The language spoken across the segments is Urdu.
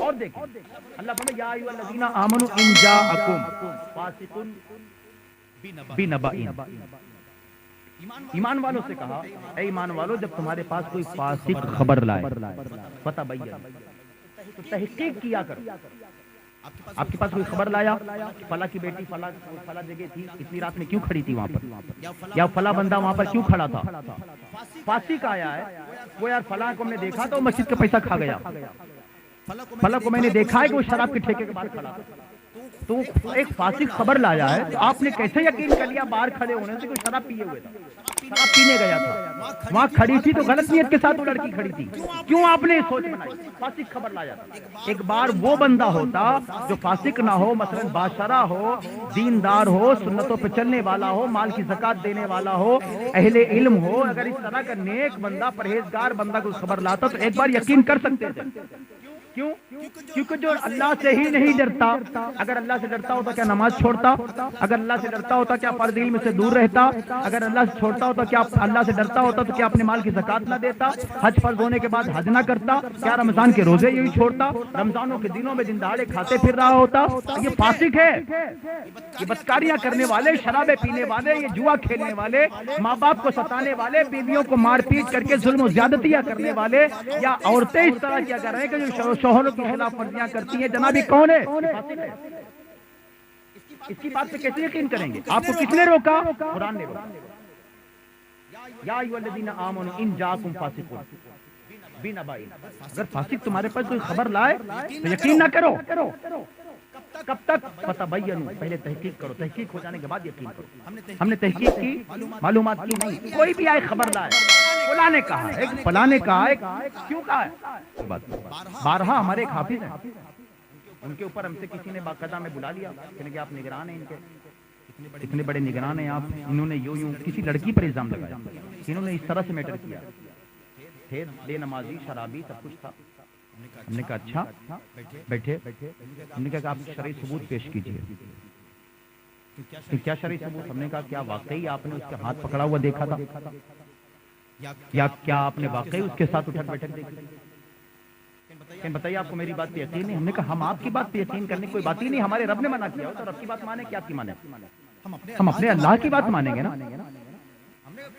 اور دیکھیں اللہ فرماتا یا ایھا الذین آمنوا ان جاءکم فاسق بنبأ، ایمان والوں سے کہا اے ایمان والو جب تمہارے پاس کوئی فاسق خبر لائے فتبین، تو تحقیق کیا کرو۔ آپ کے پاس کوئی خبر لایا فلاں کی بیٹی فلاں جگہ تھی، اتنی رات میں کیوں کھڑی تھی وہاں پر، یا فلاں بندہ وہاں پر کیوں کھڑا تھا، فاسق آیا ہے وہ یار فلاں کو ہم نے دیکھا تو مسجد کا پیسہ کھا گیا، فلاں کو میں نے دیکھا ہے کہ وہ شراب کے ٹھیکے کے باہر کھڑا تھا، تو ایک فاسق خبر لایا ہے تو آپ نے کیسے یقین کر لیا باہر کھڑے ہونے سے کوئی شراب پیے ہوئے تھا، شراب پینے گیا تھا، وہاں کھڑی تھی تو غلط نیت کے ساتھ وہ لڑکی کھڑی تھی، کیوں آپ نے سوچ بنائی، فاسق خبر لایا تھا۔ ایک بار وہ بندہ ہوتا جو فاسق نہ ہو، مثلا باشرہ ہو، دیندار ہو، سنتوں پہ چلنے والا ہو، مال کی زکات دینے والا ہو، اہل علم ہو، اگر اس طرح کا نیک بندہ پرہیزگار بندہ کو خبر لاتا تو ایک بار یقین کر سکتے تھے، کیوں؟ کیونکہ جو اللہ سے ہی نہیں ڈرتا، اگر اللہ سے ڈرتا ہوتا کیا نماز چھوڑتا، اگر اللہ سے ڈرتا ہوتا کیا فرض علم سے دور رہتا، اگر اللہ سے چھوڑتا ہوتا کیا اللہ سے ڈرتا ہوتا تو کیا اپنے مال کی زکات نہ دیتا، حج فرض ہونے کے بعد حج نہ کرتا، کیا رمضان کے روزے یہی چھوڑتا، رمضانوں کے دنوں میں دن دہاڑے کھاتے پھر رہا ہوتا، یہ فاسق ہے، یہ بدکاریاں کرنے والے، شرابیں پینے والے، یہ جوا کھیلنے والے، ماں باپ کو ستانے والے، بیویوں کو مار پیٹ کر کے ظلم و زیادتیاں کرنے والے، یا عورتیں اس طرح کیا کر رہے ہیں کہ جو شوہروں کی خلاف ورزیاں کرتی ہیں، جناب یہ کون ہے؟ اس کی بات پہ کیسے یقین کریں گے؟ آپ کو کس نے روکا؟ قرآن نے روکا۔ یا ایھا الذین آمنوا ان جاءکم فاسق بنبأ، اگر فاسق تمہارے پاس کوئی خبر لائے تو یقین نہ کرو، کب تک؟ فتبینوا، پہلے تحقیق کرو، تحقیق ہو جانے کے بعد یقین کرو۔ ہم نے تحقیق کی، معلومات کی نہیں، کوئی بھی آئے خبر لائے، فلاں نے کہا ہے، فلاں نے کہا ہے، کیوں کہا ہے؟ بارہا ہمارے ایک حافظ ہیں، ان کے اوپر ہم سے کسی نے باقاعدہ میں بلا لیا کہ آپ نگران ہیں، ان کے اتنے بڑے نگران ہیں آپ، انہوں نے یوں کسی لڑکی پر الزام لگایا، انہوں نے اس طرح سے میٹر کیا، تھے بے نمازی، شرابی، سب کچھ تھا۔ ہم نے کہا اچھا بیٹھے، ہم نے کہا کہ آپ شرعی ثبوت پیش کیجیے، کیا شرعی ثبوت؟ ہم نے کہا کیا واقعی آپ نے اس کے ہاتھ پکڑا ہوا دیکھا تھا، یا کیا آپ نے واقعی اس کے ساتھ اٹھک بیٹھک دیکھی؟ کہ بتائیے آپ کو میری بات پہ یقین نہیں؟ ہم نے کہا ہم آپ کی بات پہ یقین کرنے کی کوئی بات ہی نہیں، ہمارے رب نے منع کیا ہو تو رب کی بات مانے کہ آپ کی مانے؟ ہم اپنے اللہ کی بات مانیں گے نا۔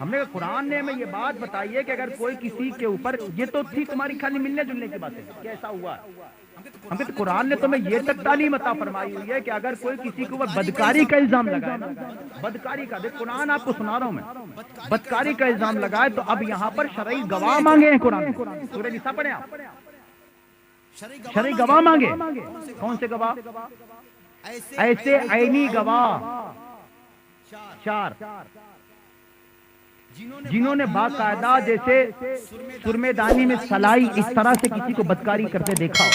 ہم نے کہا قرآن نے ہمیں یہ بات بتائی ہے کہ اگر کوئی کسی کے اوپر، یہ تو تھی تمہاری خالی ملنے جلنے کی باتیں کہ ایسا ہوا ہے، ہم کہتے قرآن نے تمہیں یہ تک تعلیم عطا فرمائی ہوئی ہے کہ اگر کوئی کسی کے اوپر بدکاری کا الزام لگائے نا، بدکاری کا، دیکھ قرآن آپ کو سنا رہا ہوں میں، بدکاری کا الزام لگائے تو اب یہاں پر شرعی گواہ مانگے ہیں قرآن نے، سورہ نساء پڑھیں آپ، شرعی گواہ مانگے، کون سے گواہ؟ ایسے عینی گواہ چار، جنہوں نے باقاعدہ جیسے سرمے دانی میں سلائی اس طرح سے کسی کو بدکاری کرتے دیکھا ہو،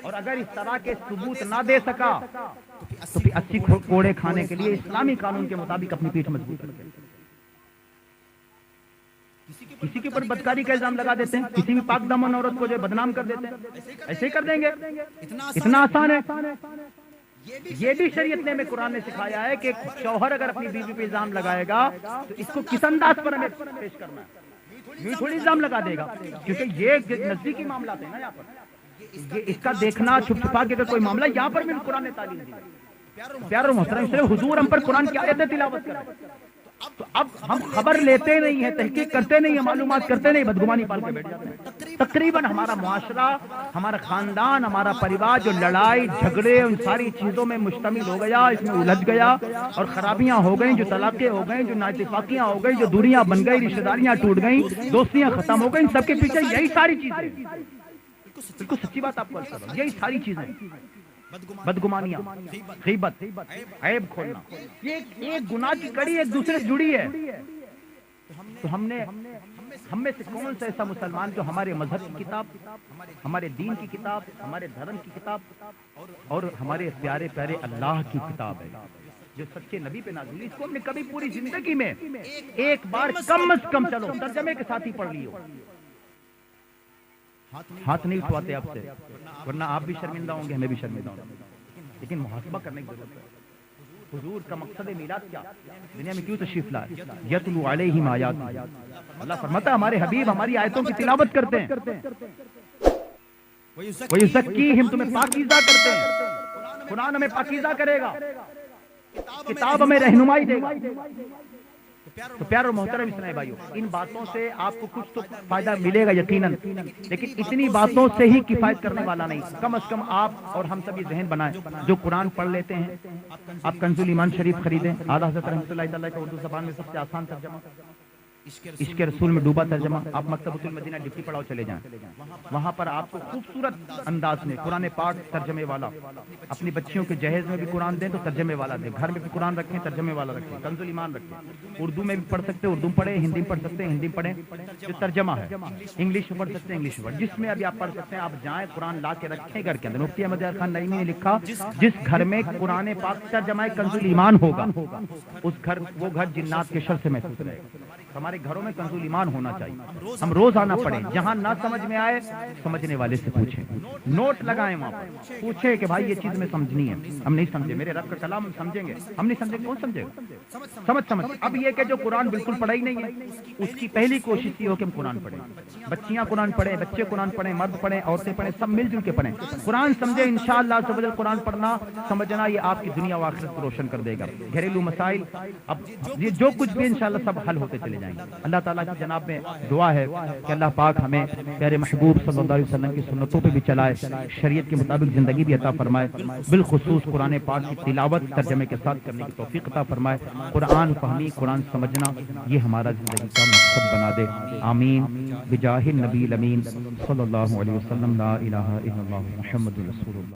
اور اگر اس طرح کے ثبوت نہ دے سکا تو پھر 80 کوڑے کھانے کے لیے اسلامی قانون کے مطابق اپنی پیٹھ مضبوط کرتے ہیں۔ کسی کے اوپر بدکاری کا الزام لگا دیتے ہیں، کسی بھی پاک دامن عورت کو جو بدنام کر دیتے ہیں، ایسے ہی کر دیں گے، اتنا آسان ہے۔ یہ بھی شریعت نے ہمیں قرآن نے سکھایا ہے کہ شوہر اگر اپنی بیوی پہ الزام لگائے گا تو اس کو کس انداز پر ہمیں پیش کرنا ہے، یوں تھوڑی الزام لگا دے گا، کیونکہ یہ نزدیکی معاملات ہیں نا، یہاں پر یہ اس کا دیکھنا چھپ چھپا کے کوئی معاملہ، یہاں پر بھی قرآن نے تعلیم دی۔ پیارو محترم، اس لیے حضور ہم پر قرآن کی آیتیں تلاوت کر رہے ہیں، تو اب ہم خبر لیتے نہیں ہیں، تحقیق کرتے نہیں ہیں، معلومات کرتے نہیں، بدگمانی پال کے بیٹھ جاتے ہیں۔ تقریباً ہمارا معاشرہ، ہمارا خاندان، ہمارا پریوار جو لڑائی جھگڑے ان ساری چیزوں میں مشتمل ہو گیا، اس میں الجھ گیا، اور خرابیاں ہو گئیں، جو طلاقیں ہو گئیں، جو نااتفاقیاں ہو گئیں، جو دوریاں بن گئی، رشتہ داریاں ٹوٹ گئیں، دوستیاں ختم ہو گئیں، ان سب کے پیچھے یہی ساری چیزیں، بالکل سچی بات آپ کو عرض کر رہا ہوں، یہی ساری چیزیں، بدگمانیاں، غیبت، عیب کھولنا، یہ ایک گناہ کی کڑی ایک دوسرے سے جڑی ہے۔ تو ہم میں سے کون سا ایسا مسلمان جو ہمارے مذہب کی کتاب، ہمارے دین کی کتاب، ہمارے دھرم کی کتاب اور ہمارے پیارے پیارے اللہ کی کتاب ہے جو سچے نبی پہ نازل ہوئی، اس کو ہم نے کبھی پوری زندگی میں ایک بار کم از کم چلو ترجمے کے ساتھ ہی پڑھ لی ہو؟ ہاتھ نہیں اٹھواتے آپ سے، ورنہ آپ بھی شرمندہ ہوں گے، ہمیں بھی شرمندہ ہوں گے، لیکن محاسبہ کرنے کی ضرورت ہے۔ حضور کا مقصد میلاد کیا؟ دنیا میں کیوں تشریف لائے؟ یتلو علیہم آیات، اللہ فرماتا ہے ہمارے حبیب ہماری آیتوں کی تلاوت کرتے ہیں، وَيُزَكِّيهِمْ تمہیں پاکیزہ کرتے ہیں، قرآن ہمیں پاکیزہ کرے گا، کتاب ہمیں رہنمائی دے گا۔ تو پیار اور محترم اسلامی بھائیوں، ان باتوں سے آپ کو کچھ تو فائدہ ملے گا یقیناً، لیکن اتنی باتوں سے ہی کفایت کرنے والا نہیں۔ کم از کم آپ اور ہم سب یہ ذہن بنائیں، جو قرآن پڑھ لیتے ہیں، آپ کنز الایمان شریف خریدیں، اعلیٰ حضرت رحمۃ اللہ تعالیٰ کا اردو زبان میں سب سے آسان ترجمہ، عشق رسول میں ڈوبا ترجمہ، آپ مکتبۃ المدینہ ڈپٹی پڑھاؤ چلے جائیں، وہاں پر آپ کو خوبصورت انداز میں قرآن پاک ترجمے والا، اپنی بچیوں کے جہیز میں بھی قرآن دیں تو ترجمے والا دیں، گھر میں بھی قرآن رکھیں ترجمے والا رکھیں، کنز الایمان رکھیں، اردو میں بھی پڑھ سکتے اردو میں پڑھیں، ہندی میں پڑھ سکتے ہیں ہندی میں پڑھیں، جو ترجمہ ہے، انگلش میں پڑھ سکتے ہیں انگلش میں پڑھیں، جس میں ابھی آپ پڑھ سکتے ہیں آپ جائیں، قرآن لا کے رکھیں گھر کے اندر۔ مفتی احمد یار خان نعیمی نے لکھا، جس گھر میں قرآن پاک ترجمہ کنز الایمان ہوگا، وہ گھر جنات کے شر سے محفوظ رہے گا۔ ہمارے گھروں میں کنز الایمان ہونا چاہیے، ہم روزانہ پڑھیں، جہاں نہ سمجھ میں آئے سمجھنے والے سے پوچھیں، نوٹ لگائیں، وہاں پر پوچھیں کہ بھائی یہ چیز میں سمجھنی ہے، ہم نہیں سمجھے، میرے رب کا کلام ہم سمجھیں گے، ہم نہیں سمجھے کون سمجھے گا؟ سمجھ اب یہ کہ جو قرآن بالکل پڑھا ہی نہیں ہے، اس کی پہلی کوشش یہ ہو کہ ہم قرآن پڑھیں، بچیاں قرآن پڑھیں، بچے قرآن پڑھیں، مرد پڑھیں، عورتیں پڑھیں، سب مل جل کے پڑھیں، قرآن سمجھیں، انشاءاللہ سب قرآن پڑھنا سمجھنا یہ آپ کی دنیا و آخرت کو روشن کر دے گا۔ گھریلو مسائل اب یہ جو کچھ بھی انشاءاللہ سب حل ہوتے چلے جائیں گے۔ اللہ تعالیٰ کی جناب میں دعا ہے کہ اللہ پاک ہمیں پیارے محبوب صلی اللہ علیہ وسلم کی سنتوں پہ بھی چلائے، شریعت کے مطابق زندگی بھی عطا فرمائے، بالخصوص قرآن پاک کی تلاوت ترجمے کے ساتھ کرنے کی توفیق عطا فرمائے، قرآن فہمی، قرآن سمجھنا یہ ہمارا زندگی کا مقصد بنا دے، آمین بجاہ النبی الامین صلی اللہ علیہ وسلم، لا الہ الا اللہ محمد رسول اللہ۔